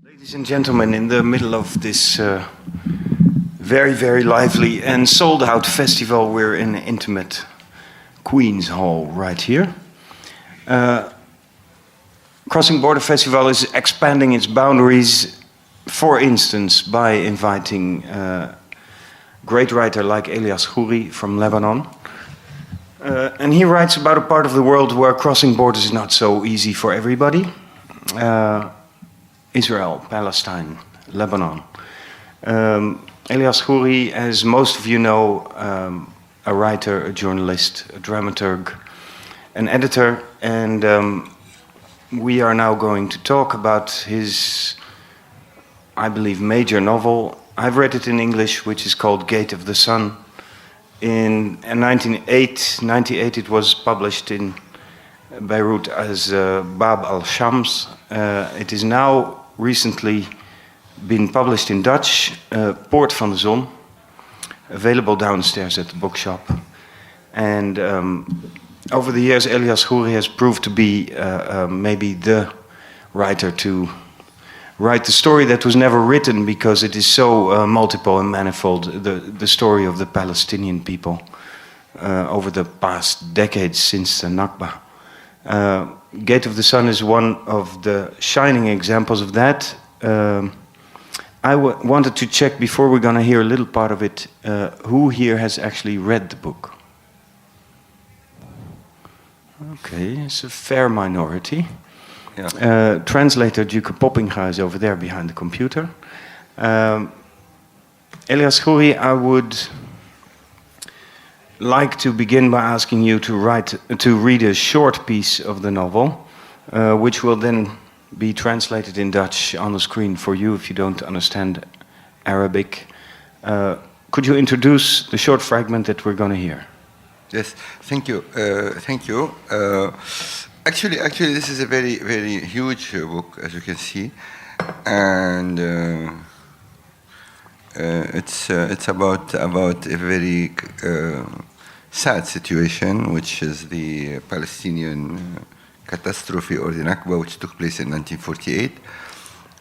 Ladies and gentlemen, in the middle of this very, very lively and sold-out festival, we're in an intimate Queen's Hall right here. Crossing Border Festival is expanding its boundaries, for instance, by inviting a great writer like Elias Khoury from Lebanon. And he writes about a part of the world where crossing borders is not so easy for everybody. Israel, Palestine, Lebanon. Elias Khoury, as most of you know, a writer, a journalist, a dramaturg, an editor, and we are now going to talk about his, I believe, major novel. I've read it in English, which is called Gate of the Sun. In 1998, it was published in Beirut as Bab al-Shams. It is now recently been published in Dutch, Poort van de Zon, available downstairs at the bookshop. And over the years, Elias Khoury has proved to be maybe the writer to write the story that was never written because it is so multiple and manifold, the story of the Palestinian people over the past decades since the Nakba. Gate of the Sun is one of the shining examples of that. I wanted to check before we're going to hear a little part of it, who here has actually read the book? Okay, it's a fair minority. Yeah. Translator Duke Poppinga is over there behind the computer. Elias Khoury, I would like to begin by asking you to read a short piece of the novel, which will then be translated in Dutch on the screen for you if you don't understand Arabic. Could you introduce the short fragment that we're going to hear? Yes, thank you. Thank you. Actually, this is a very, very huge book, as you can see, and it's about a very sad situation, which is the Palestinian catastrophe or the Nakba, which took place in 1948,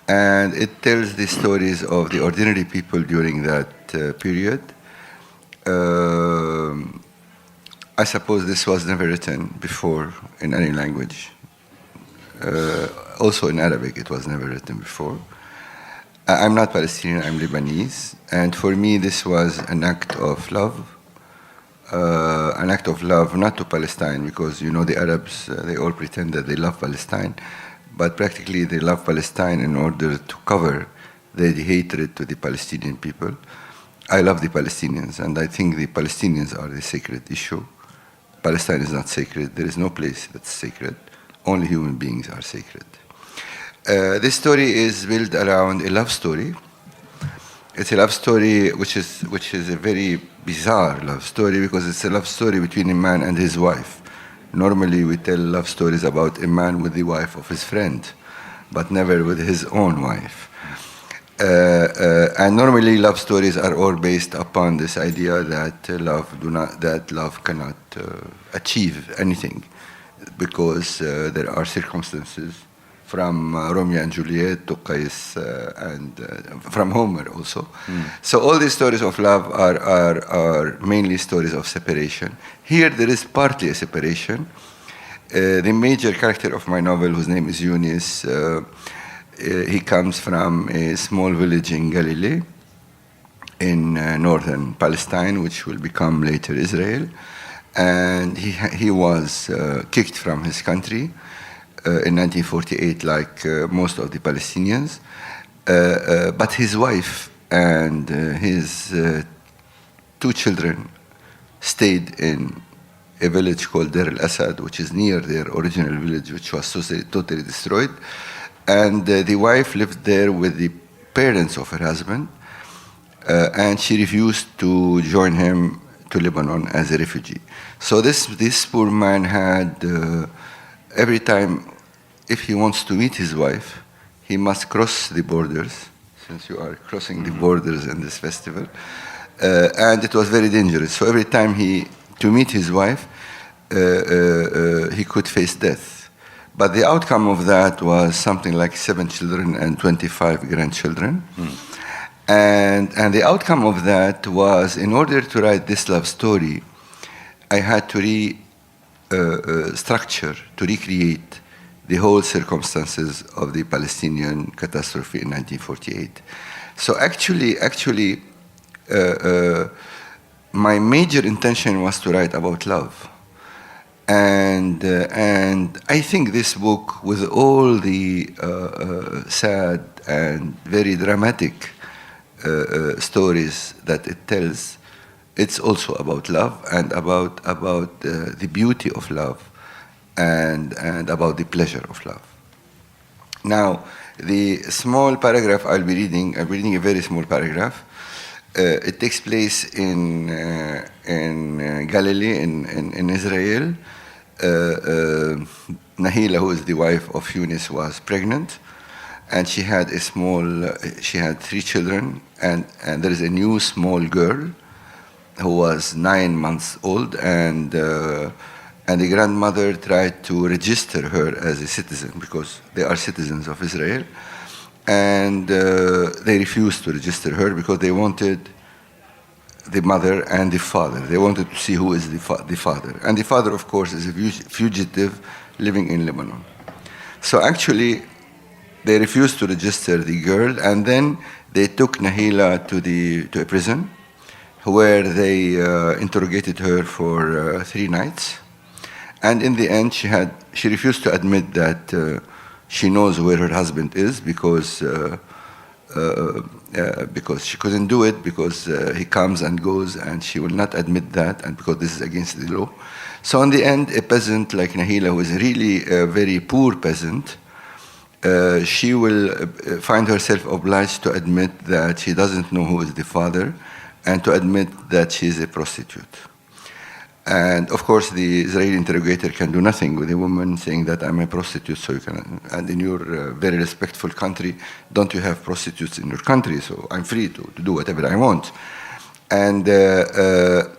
and it tells the stories of the ordinary people during that period. I suppose this was never written before in any language. Also in Arabic, it was never written before. I'm not Palestinian, I'm Lebanese. And for me, this was an act of love. Not to Palestine, because you know the Arabs, they all pretend that they love Palestine, but practically they love Palestine in order to cover their hatred to the Palestinian people. I love the Palestinians, and I think the Palestinians are the sacred issue. Palestine is not sacred. There is no place that's sacred. Only human beings are sacred. This story is built around a love story. It's a love story which is a very bizarre love story because it's a love story between a man and his wife. Normally we tell love stories about a man with the wife of his friend, but never with his own wife. And normally love stories are all based upon this idea that love cannot achieve anything because there are circumstances from Romeo and Juliet to Qais and from Homer also. So all these stories of love are mainly stories of separation. Here there is partly a separation. The major character of my novel, whose name is Yunus, he comes from a small village in Galilee, in northern Palestine, which will become later Israel. And he was kicked from his country in 1948, like most of the Palestinians. But his wife and his two children stayed in a village called Deir al-Asad, which is near their original village, which was totally destroyed. And the wife lived there with the parents of her husband, and she refused to join him to Lebanon as a refugee. So this poor man had, every time, if he wants to meet his wife, he must cross the borders, since you are crossing the borders in this festival, and it was very dangerous. So every time to meet his wife, he could face death. But the outcome of that was something like 7 children and 25 grandchildren. And the outcome of that was, in order to write this love story, I had to structure, to recreate the whole circumstances of the Palestinian catastrophe in 1948. So actually, my major intention was to write about love. And I think this book, with all the sad and very dramatic stories that it tells, it's also about love and about the beauty of love and about the pleasure of love. Now, the small paragraph I'm reading a very small paragraph. It takes place in Galilee, in Israel. Nahila, who is the wife of Yunus, was pregnant, and she had 3 children, and there is a new small girl who was 9 months old, and the grandmother tried to register her as a citizen because they are citizens of Israel, and they refused to register her because they wanted the mother and the father. They wanted to see who is the father. And the father, of course, is a fugitive living in Lebanon. So actually, they refused to register the girl, and then they took Nahila to a prison, where they interrogated her for 3 nights. And in the end, she refused to admit that she knows where her husband is because she couldn't do it, because he comes and goes, and she will not admit that, and because this is against the law. So in the end, a peasant like Nahila, who is really a very poor peasant, she will find herself obliged to admit that she doesn't know who is the father, and to admit that she is a prostitute. And of course, the Israeli interrogator can do nothing with a woman saying that I'm a prostitute, so you can, and in your very respectful country, don't you have prostitutes in your country? So I'm free to do whatever I want. And the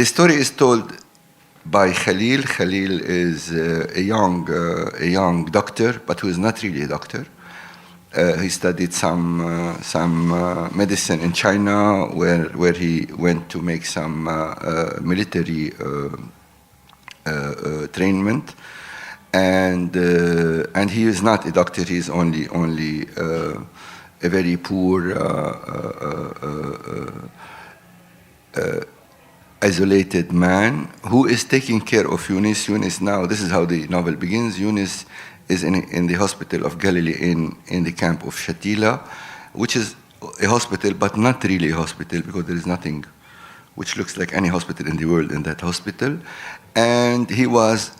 story is told by Khalil. Khalil is a young doctor, but who is not really a doctor. He studied some medicine in China, where he went to make some military trainment, and he is not a doctor. He is only a very poor, isolated man who is taking care of Yunus. Yunus now. This is how the novel begins. Yunus is in the hospital of Galilee in the camp of Shatila, which is a hospital, but not really a hospital, because there is nothing which looks like any hospital in the world in that hospital. And because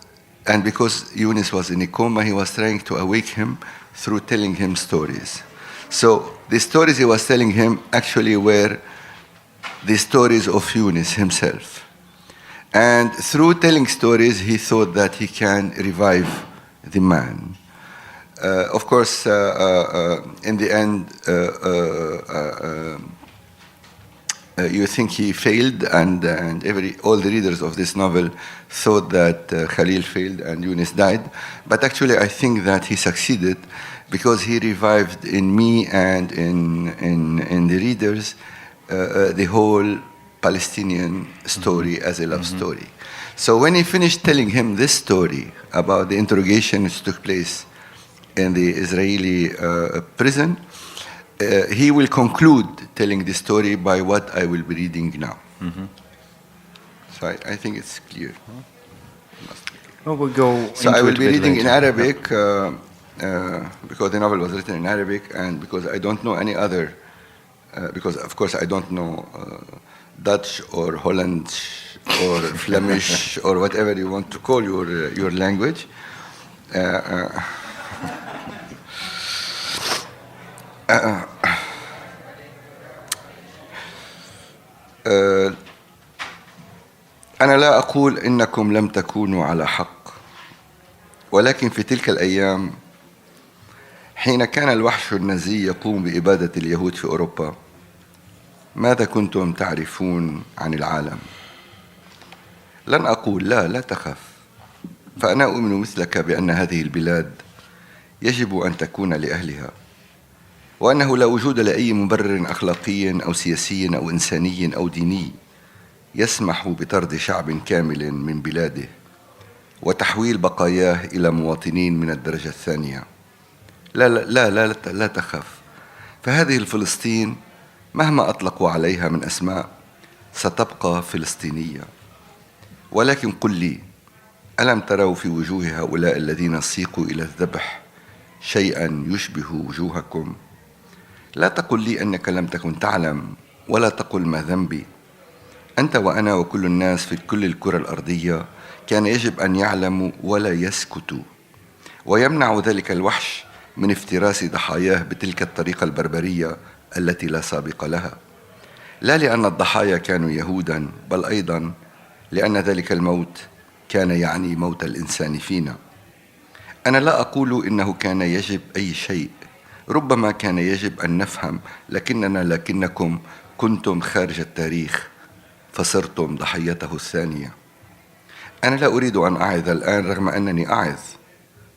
Yunus was in a coma, he was trying to awake him through telling him stories. So the stories he was telling him actually were the stories of Yunus himself. And through telling stories, he thought that he can revive the man. Of course, in the end, you think he failed, and all the readers of this novel thought that Khalil failed and Yunus died. But actually, I think that he succeeded, because he revived in me and in the readers the whole Palestinian story as a love story. So when he finished telling him this story about the interrogation which took place in the Israeli prison, he will conclude telling the story by what I will be reading now. So I think it's clear. Well, we'll go. So I will be reading later. in Arabic because the novel was written in Arabic, and because I don't know any other, because of course I don't know Dutch or Holland or Flemish or whatever you want to call your language. أنا لا أقول إنكم لم تكونوا على حق، ولكن في تلك الأيام حين كان الوحش النازي يقوم بإبادة اليهود في أوروبا، ماذا كنتم تعرفون عن العالم؟ لن أقول لا تخف، فأنا أؤمن مثلك بأن هذه البلاد يجب أن تكون لأهلها، وأنه لا وجود لأي مبرر أخلاقي أو سياسي أو إنساني أو ديني يسمح بطرد شعب كامل من بلاده وتحويل بقاياه إلى مواطنين من الدرجة الثانية. لا لا لا لا, لا, لا تخف، فهذه الفلسطين مهما أطلقوا عليها من أسماء ستبقى فلسطينية. ولكن قل لي، ألم تروا في وجوه هؤلاء الذين سيقوا إلى الذبح شيئا يشبه وجوهكم؟ لا تقل لي أنك لم تكن تعلم، ولا تقل ما ذنبي. أنت وأنا وكل الناس في كل الكرة الأرضية كان يجب أن يعلموا ولا يسكتوا، ويمنع ذلك الوحش من افتراس ضحاياه بتلك الطريقة البربرية التي لا سابق لها، لا لأن الضحايا كانوا يهودا، بل أيضا لأن ذلك الموت كان يعني موت الإنسان فينا. أنا لا أقول إنه كان يجب أي شيء، ربما كان يجب أن نفهم، لكنكم كنتم خارج التاريخ فصرتم ضحيته الثانية. أنا لا أريد أن أعظ الآن رغم أنني أعظ،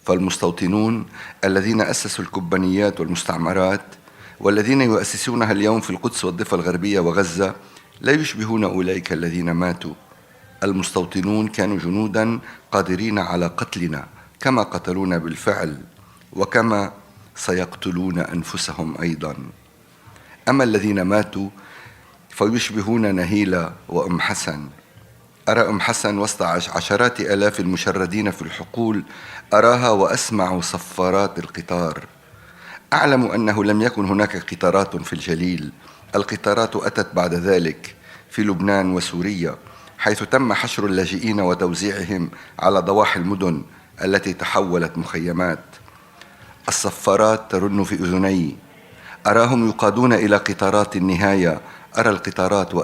فالمستوطنون الذين أسسوا الكبانيات والمستعمرات والذين يؤسسونها اليوم في القدس والضفة الغربية وغزة لا يشبهون أولئك الذين ماتوا. المستوطنون كانوا جنودا قادرين على قتلنا كما قتلونا بالفعل، وكما سيقتلون أنفسهم أيضا. أما الذين ماتوا فيشبهون نهيلة وأم حسن. أرى أم حسن وسط عشرات آلاف المشردين في الحقول، أراها وأسمع صفارات القطار. أعلم أنه لم يكن هناك قطارات في الجليل، القطارات أتت بعد ذلك في لبنان وسوريا، حيث تم حشر اللاجئين وتوزيعهم على ضواحي المدن التي تحولت مخيمات. الصفارات ترن في أذني، أراهم يقادون إلى قطارات النهاية، أرى القطارات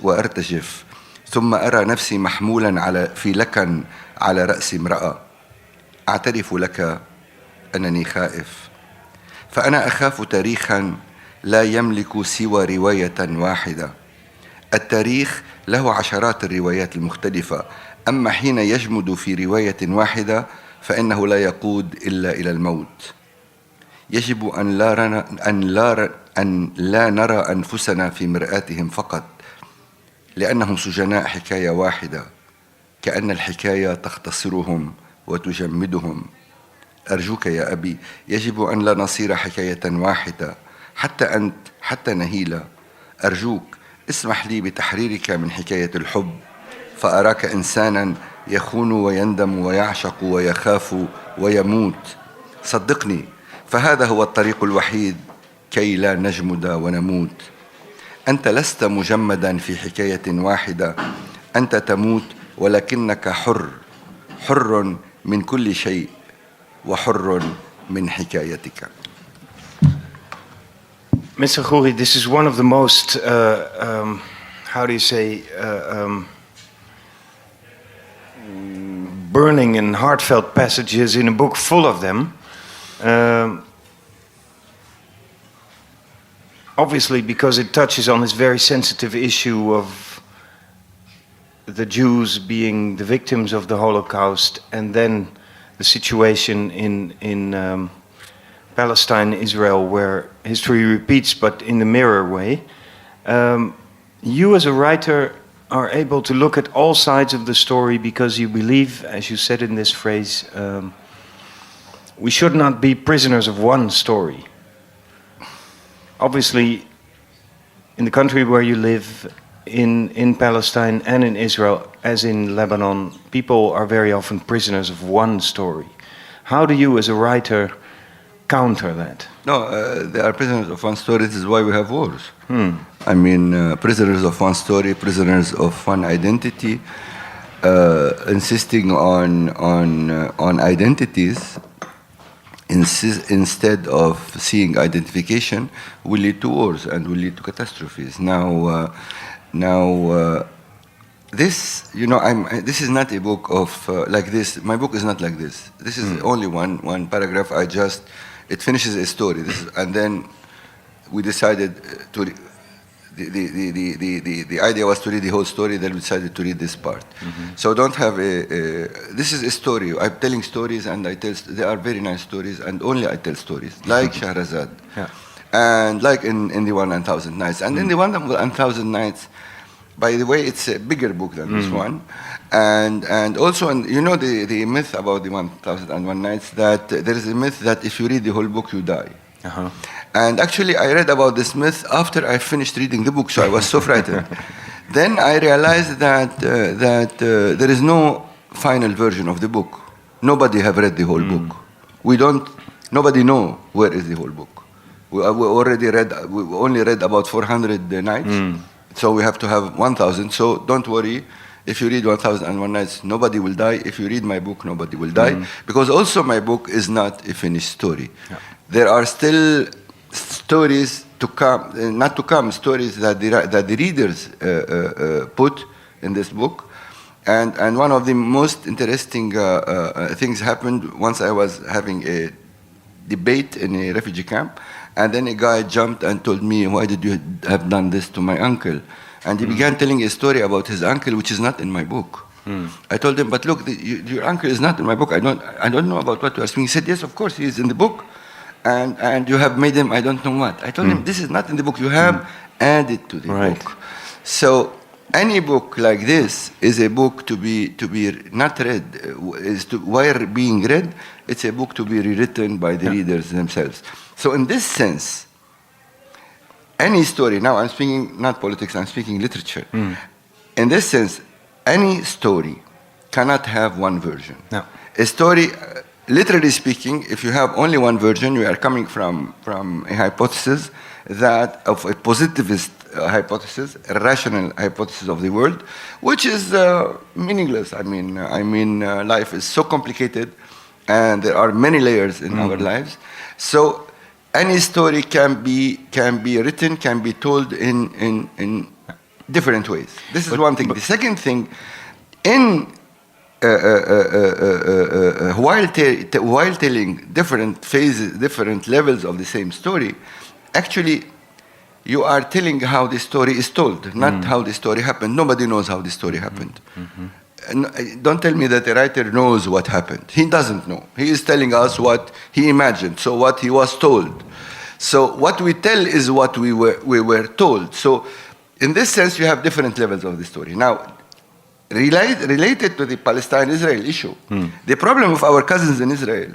وأرتجف، ثم أرى نفسي محمولا في لكن على رأس امرأة. أعترف لك أنني خائف، فأنا أخاف تاريخا لا يملك سوى رواية واحدة. التاريخ له عشرات الروايات المختلفة، أما حين يجمد في رواية واحدة فإنه لا يقود إلا إلى الموت. يجب أن لا نرى أنفسنا في مرآتهم فقط، لأنهم سجناء حكاية واحدة، كأن الحكاية تختصرهم وتجمدهم. أرجوك يا أبي، يجب أن لا نصير حكاية واحدة. حتى أنت، حتى نهيلة، أرجوك اسمح لي بتحريرك من حكاية الحب، فأراك إنسانا يخون ويندم ويعشق ويخاف ويموت. صدقني، فهذا هو الطريق الوحيد كي لا نجمد ونموت. أنت لست مجمدا في حكاية واحدة، أنت تموت ولكنك حر، حر من كل شيء وحر من حكايتك. Mr. Khoury, this is one of the most, how do you say, burning and heartfelt passages in a book full of them. Obviously, because it touches on this very sensitive issue of the Jews being the victims of the Holocaust, and then the situation in Palestine, Israel, where history repeats, but in the mirror way. You as a writer are able to look at all sides of the story because you believe, as you said in this phrase, we should not be prisoners of one story. Obviously, in the country where you live, in Palestine and in Israel, as in Lebanon, people are very often prisoners of one story. How do you, as a writer, counter that? No, they are prisoners of one story. This is why we have wars. I mean, prisoners of one story, prisoners of one identity, insisting on identities instead of seeing identification will lead to wars and will lead to catastrophes. Now, this, you know, this is not a book of like this. My book is not like this. This is only one paragraph. It finishes a story. And then we decided the idea was to read the whole story, then we decided to read this part. So don't have this is a story. I'm telling stories, and they are very nice stories, and only I tell stories, like Shahrazad. Yeah. And like in the 1,000 Nights. And in the 1,000 Nights, by the way, it's a bigger book than this one. And also, you know the myth about the 1,001 Nights, that there is a myth that if you read the whole book, you die. Uh-huh. And actually, I read about this myth after I finished reading the book, so I was so frightened. Then I realized that there is no final version of the book. Nobody have read the whole book. Nobody know where is the whole book. We only read about 400 nights, so we have to have 1,000. So don't worry, if you read 1,001 Nights, nobody will die. If you read my book, nobody will die, because also my book is not a finished story. Yeah. There are still stories to come, not to come, stories that the readers put in this book. And one of the most interesting things happened once I was having a debate in a refugee camp. And then a guy jumped and told me, "Why did you have done this to my uncle?" And he began telling a story about his uncle, which is not in my book. I told him, "But look, your uncle is not in my book. I don't know about what you are speaking." He said, "Yes, of course, he is in the book. And you have made him I don't know what." I told him, "This is not in the book. You have added to the book." So any book like this is a book to be not read. While being read, it's a book to be rewritten by the readers themselves. So in this sense, any story, now I'm speaking not politics, I'm speaking literature. In this sense, any story cannot have one version. No. A story, literally speaking, if you have only one version, you are coming from a hypothesis of a positivist hypothesis, a rational hypothesis of the world, which is meaningless. I mean, life is so complicated, and there are many layers in our lives. So any story can be written, can be told in different ways. This is one thing. The second thing, while telling different phases, different levels of the same story, actually you are telling how the story is told, not how the story happened. Nobody knows how the story happened. And don't tell me that the writer knows what happened. He doesn't know. He is telling us what he imagined, so what he was told. So what we tell is what we were told. So in this sense, you have different levels of the story. Now, related to the Palestine-Israel issue, the problem of our cousins in Israel,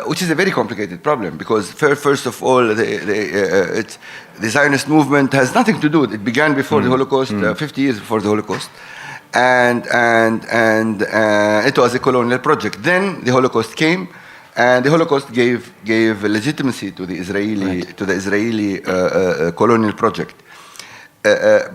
which is a very complicated problem, because first of all, the Zionist movement has nothing to do. It began before the Holocaust, 50 years before the Holocaust. And it was a colonial project. Then the Holocaust came, and the Holocaust gave legitimacy to the Israeli colonial project.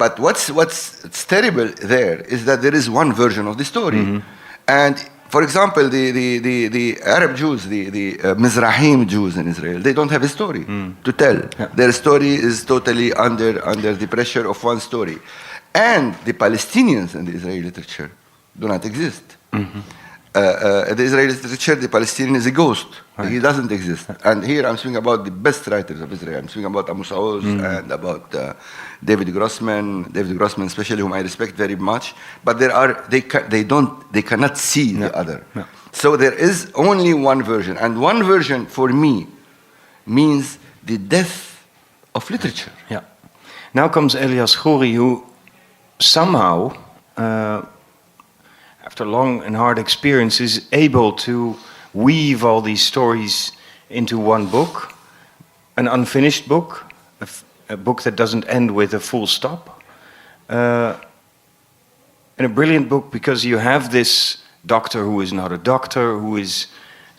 But what's terrible there is that there is one version of the story, and for example, the Arab Jews, the Mizrahim Jews in Israel, they don't have a story to tell. Yeah. Their story is totally under the pressure of one story. And the Palestinians in the Israeli literature do not exist. The Israeli literature, the Palestinian is a ghost. Right. He doesn't exist. And here I'm speaking about the best writers of Israel. I'm speaking about Amos Oz and about David Grossman, especially, whom I respect very much. But they cannot see the other. No. So there is only one version. And one version, for me, means the death of literature. Yeah. Now comes Elias Khoury, who somehow, after long and hard experience, is able to weave all these stories into one book, an unfinished book, a book that doesn't end with a full stop, and a brilliant book because you have this doctor who is not a doctor, who is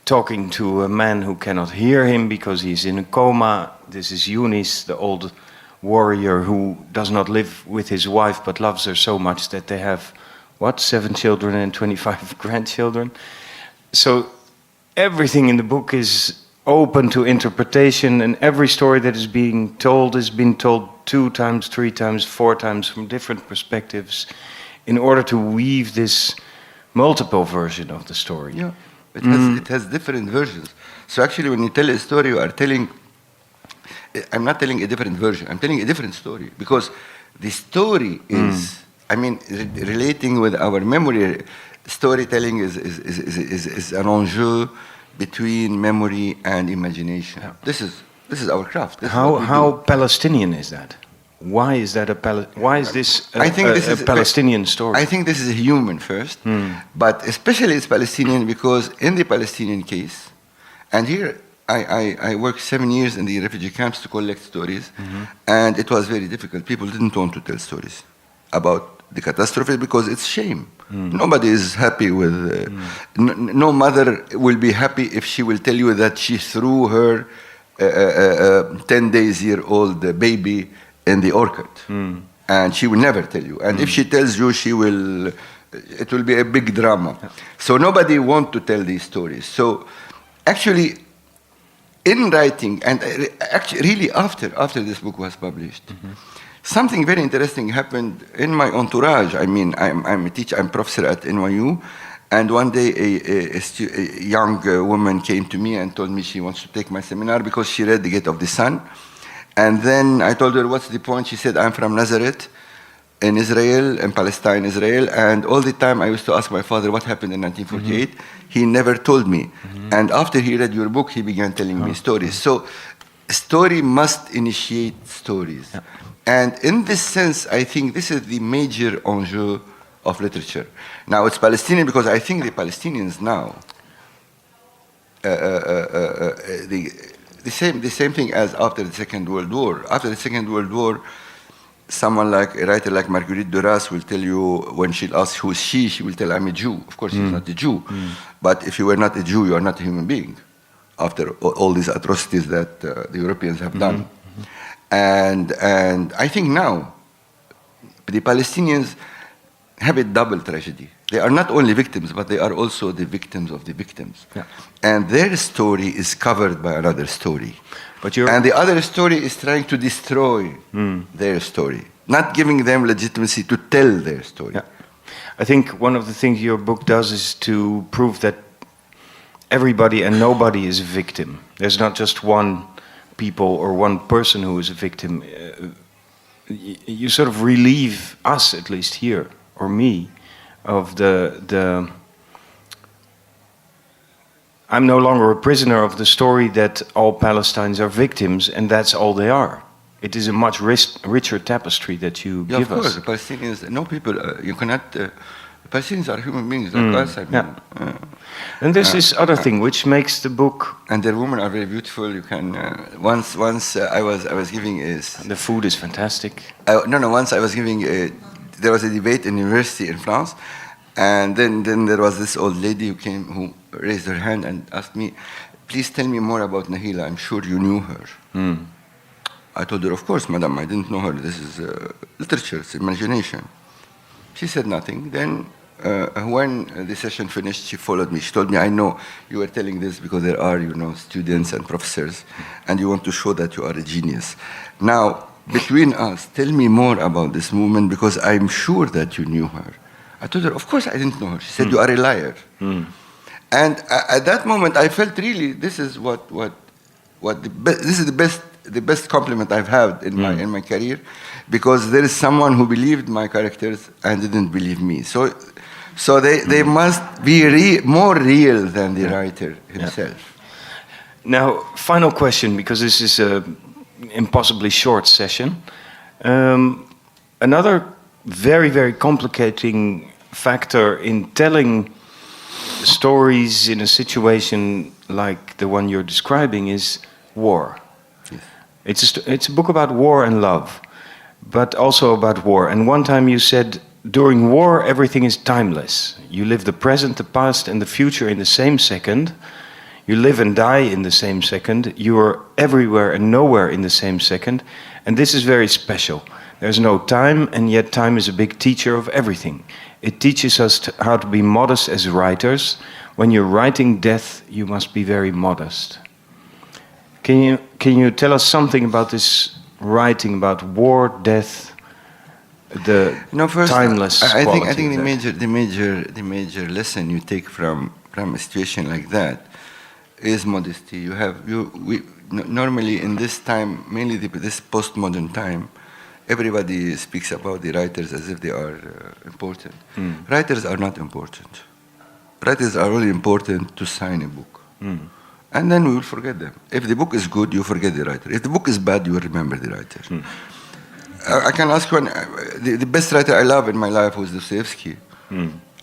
talking to a man who cannot hear him because he's in a coma. This is Yunis, the old warrior who does not live with his wife but loves her so much that they have 7 children and 25 grandchildren. So everything in the book is open to interpretation, and every story that is being told has been told 2 times, 3 times, 4 times from different perspectives in order to weave this multiple version of the story. Yeah, it has different versions. So actually when you tell a story, you are telling I'm not telling a different version. I'm telling a different story because the story is. I mean, relating with our memory, storytelling is an enjeu between memory and imagination. Yeah. This is our craft. This is How what we how do. Palestinian is that? Why is that why is this I think this a is Palestinian story? I think this is human first, but especially it's Palestinian because in the Palestinian case, and here I worked 7 years in the refugee camps to collect stories, and it was very difficult. People didn't want to tell stories about the catastrophe because it's shame. Nobody is happy with. No mother will be happy if she will tell you that she threw her 10 days year old baby in the orchard, and she will never tell you. And if she tells you, it will be a big drama. So nobody want to tell these stories. So actually, in writing, and actually, really after this book was published, something very interesting happened in my entourage. I mean, I'm a teacher, I'm professor at NYU, and one day a young woman came to me and told me she wants to take my seminar because she read The Gate of the Sun. And then I told her, what's the point? She said, I'm from Nazareth in Israel, in Palestine, Israel, and all the time I used to ask my father what happened in 1948. He never told me. And after he read your book, he began telling me stories. So story must initiate stories. Yeah. And in this sense, I think this is the major enjeu of literature. Now, it's Palestinian because I think the Palestinians now, the same thing as after the Second World War. After the Second World War, someone like a writer like Marguerite Duras will tell you, when she'll ask who is she will tell, I'm a Jew. Of course, she's not a Jew. But if you were not a Jew, you are not a human being, after all these atrocities that the Europeans have done. And I think now, the Palestinians have a double tragedy. They are not only victims, but they are also the victims of the victims. Yeah. And their story is covered by another story. And the other story is trying to destroy their story, not giving them legitimacy to tell their story. Yeah. I think one of the things your book does is to prove that everybody and nobody is a victim. There's not just one people or one person who is a victim. You sort of relieve us, at least here, or me, of the I'm no longer a prisoner of the story that all Palestinians are victims, and that's all they are. It is a much richer tapestry that you give of course, us. the Palestinians, no people, you cannot, the Palestinians are human beings like us. I mean, And there's this other thing which makes the book. And their women are very beautiful. You can, once I was giving The food is fantastic. once I was giving, there was a debate in university in France, and then there was this old lady who raised her hand and asked me, please tell me more about Nahila, I'm sure you knew her. I told her, of course, madam, I didn't know her. This is literature, it's imagination. She said nothing. Then when the session finished, she followed me. She told me, I know you were telling this because there are, students and professors, and you want to show that you are a genius. Now, between us, tell me more about this movement because I'm sure that you knew her. I told her, of course I didn't know her. She said, you are a liar. And at that moment, I felt really this is this is the best compliment I've had in my career, because there is someone who believed my characters and didn't believe me. So they must be more real than the writer himself. Now, final question, because this is a impossibly short session. Another very, very complicating factor in telling stories in a situation like the one you're describing is war. Yes. It's a book about war and love, but also about war. And one time you said, during war, everything is timeless. You live the present, the past, and the future in the same second. You live and die in the same second. You are everywhere and nowhere in the same second. And this is very special. There's no time, and yet time is a big teacher of everything. It teaches us how to be modest as writers. When you're writing death, you must be very modest. Can you tell us something about this writing about war, death, the timeless quality? I think the major lesson you take from a situation like that is modesty. Normally in this time, mainly this postmodern time, everybody speaks about the writers as if they are important. Writers are not important. Writers are only important to sign a book. And then we will forget them. If the book is good, you forget the writer. If the book is bad, you will remember the writer. I can ask you, the best writer I love in my life was Dostoevsky.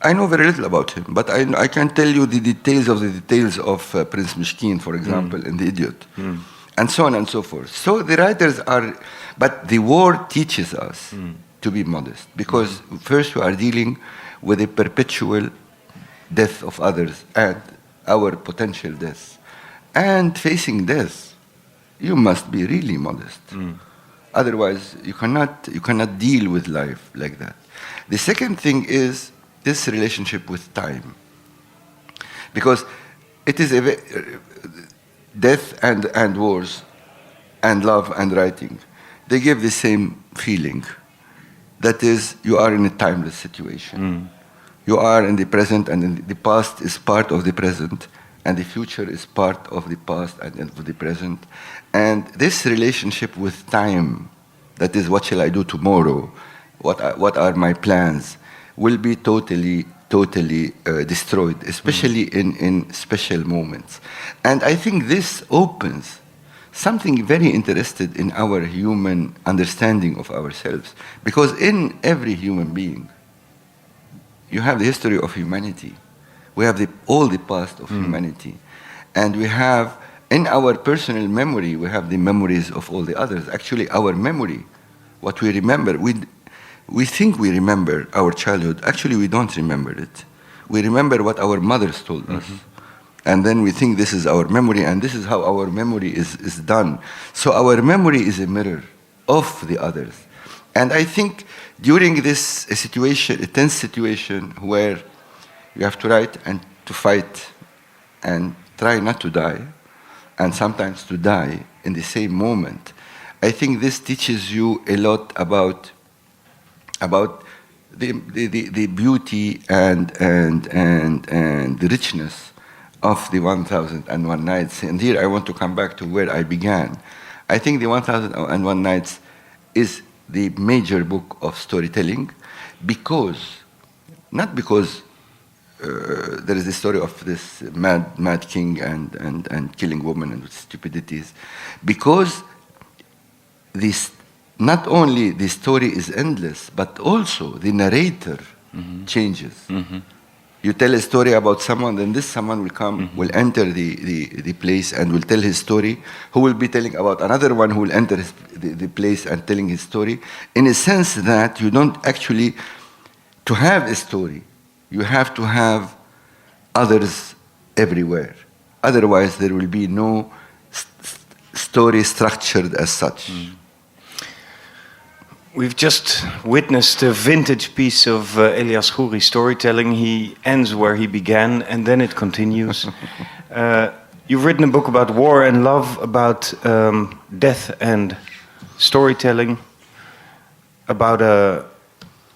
I know very little about him, but I can tell you the details of Prince Mishkin, for example, in The Idiot, and so on and so forth. So the writers are, but the war teaches us to be modest, because first we are dealing with the perpetual death of others and our potential death. And facing death, you must be really modest. Otherwise, you cannot deal with life like that. The second thing is this relationship with time, because it is death and wars and love and writing. They give the same feeling. That is, you are in a timeless situation. You are in the present, and the past is part of the present, and the future is part of the past and of the present. And this relationship with time, that is, what shall I do tomorrow? What are my plans? Will be totally destroyed, especially in special moments. And I think this opens something very interested in our human understanding of ourselves. Because in every human being, you have the history of humanity. We have all the past of humanity. And we have, in our personal memory, we have the memories of all the others. Actually, our memory, what we remember, we think we remember our childhood. Actually, we don't remember it. We remember what our mothers told us. And then we think this is our memory, and this is how our memory is done. So our memory is a mirror of the others. And I think during this situation, a tense situation where you have to write and to fight and try not to die, and sometimes to die in the same moment, I think this teaches you a lot about the beauty and the richness of the 1001 Nights. And here I want to come back to where I began. I think the 1001 Nights is the major book of storytelling, not because there is the story of this mad king and killing women and stupidities, because not only the story is endless, but also the narrator changes. You tell a story about someone, then this someone will come, will enter the place and will tell his story, who will be telling about another one who will enter the place and telling his story, in a sense that you don't actually, to have a story, you have to have others everywhere. Otherwise, there will be no story structured as such. We've just witnessed a vintage piece of Elias Khoury storytelling. He ends where he began, and then it continues. You've written a book about war and love, about death and storytelling, about a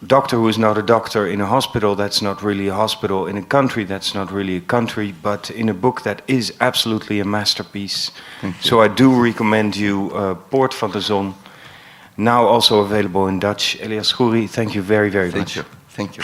doctor who is not a doctor in a hospital that's not really a hospital, in a country that's not really a country, but in a book that is absolutely a masterpiece. So I do recommend you Poort van de Zon, now also available in Dutch. Elias Khoury, thank you very, very much. Thank you.